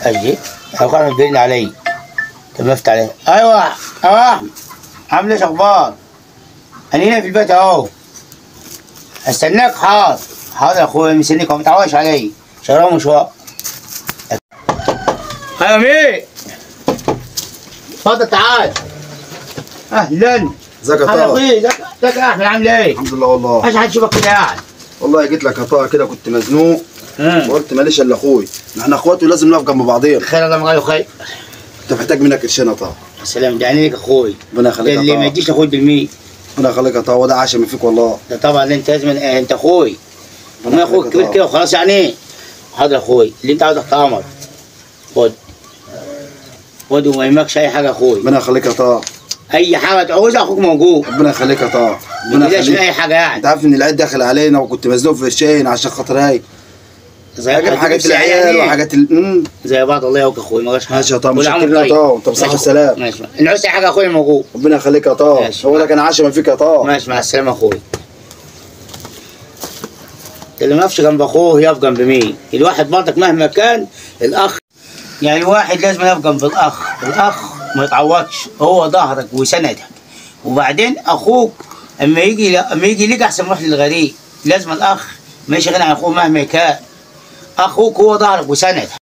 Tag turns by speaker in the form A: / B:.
A: اجي اخوك احمد بيرن علي. طب افتح عليه. ايوه ايوه عامل ايش اخبار؟ انا هنا في البيت اهو. استناك. حاضر حاضر يا اخويا مستنيك ما تعوش علي. شغال مشوار. ايوه مين؟ اتفضل تعال. اهلا.
B: ازيك يا
A: طه؟
B: طه؟
A: ازيك يا احمد عامل ايه؟
B: الحمد لله والله.
A: عايز حد يشوفك كده قاعد.
B: والله جيت لك يا طه كده كنت مزنوق وقلت ماليش الا اخوي، احنا اخوات ولازم نقف جنب بعضينا.
A: خير الله مغاير خير.
B: انت محتاج منك قرشين يا طه.
A: السلام ده عينيك اخوي.
B: ربنا يخليك يا
A: اللي ما
B: طه.
A: يديش لاخوي بالمية.
B: ربنا يخليك يا طه وده عشم فيك والله.
A: ده طبعا انت لازم انت اخوي. ما اخوك كبير كده وخلاص يعني. حاضر يا اخوي اللي انت عاوزه تحت امرك. خد خد وما يهمكش اي حاجه يا اخوي.
B: ربنا يخليك يا طه.
A: اي حاجه تعوزها اخوك موجود.
B: ربنا يخليك يا طه.
A: ما تقلقش من اي حاجه يعني.
B: انت عارف ان العيد داخل علينا وكنت مزنوق في قرشين عشان خاطر هاي. اجيب حاجات العيال وحاجات
A: زي بعض. الله يوفقك يا اخوي ما غيرش.
B: ماشي يا طه متشكرين يا طه. انت بصحة والسلام.
A: ماشي ان عوزت اي حاجه يا اخوي موجود.
B: ربنا يخليك يا طه. هو ده كان عشم فيك يا طه.
A: ماشي مع السلامه يا اخوي. اللي ما يقفش جنب اخوه يقف جنب مين؟ الواحد برضك مهما كان الاخ يعني الواحد لازم يقف جنب الاخ. الاخ ما يتعوضش هو ظهرك وسندك. وبعدين اخوك اما يجي ليك احسن روح للغريب. لازم الاخ ما يشغل عن اخوه مهما كان. اخوك هو ظهرك وسندك.